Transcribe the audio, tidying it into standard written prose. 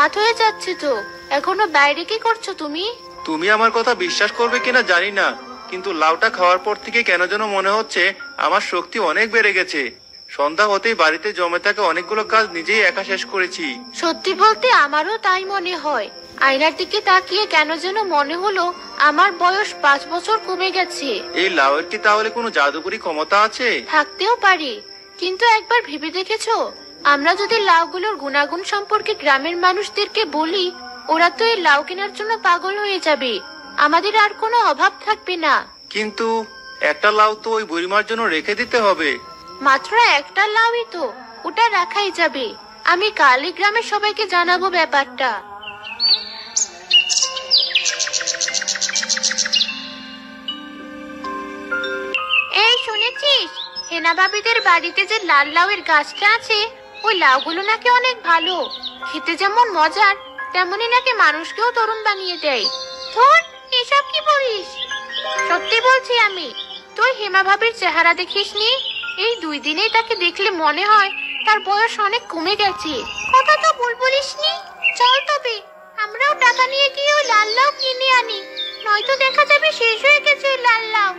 রাত হয়ে যাচ্ছে তো, এখনো বাইরে কি করছো তুমি? তুমি আমার কথা বিশ্বাস করবে কিনা জানি না, কিন্তু লাউটা খাওয়ার পর থেকে কেন যেন মনে হচ্ছে আমার শক্তি অনেক বেড়ে গেছে। সন্ধ্যা হতেই বাড়িতে জমে থাকা অনেকগুলো কাজ নিজেই একা শেষ করেছি। সত্যি বলতে আমারও তাই মনে হয়। আয়নার দিকে তাকিয়ে কেন যেন মনে হলো আমার বয়স 5 বছর কমে গেছে। এই লাউয়ের কি তাহলে কোনো জাদুকরি ক্ষমতা আছে? থাকতেও পারে, কিন্তু একবার ভেবে দেখেছো, আমরা যদি লাউগুলোর গুণাগুণ সম্পর্কে গ্রামের মানুষদেরকে বলি, ওরা তো এই লাউ কেনার জন্য পাগল হয়ে যাবে। আমাদের আর কোনো অভাব থাকবে না। কিন্তু একটা লাউ তো ওই বুড়িমার জন্য রেখে দিতে হবে। মাত্র একটা লাউই তো, ওটা রাখাই যাবে। আমি কালই গ্রামের সবাইকে জানাবো ব্যাপারটা। এই শুনেছিস, হেনা ভাবিদের বাড়িতে যে লাল লাউয়ের গাছটা আছে, ওই লাউগুলো নাকি অনেক ভালো। খেতে যেমন মজার, তেমনি নাকি মানুষকেও তরুণ বানিয়ে দেয়। ধুর, এসব কি বলিস? সত্যি বলছি আমি। তুই হেমা ভাবির চেহারা দেখিসনি? এই 2 দিনেই তাকে দেখলে মনে হয় তার বয়স অনেক কমে গেছে। কথা তো বলিসনি। চল তবে আমরাও টাকা নিয়ে গিয়ে ওই লাল লাউ কিনে আনি, নয়তো দেখা যাবে শেষ হয়ে গেছে ওই লাল লাউ।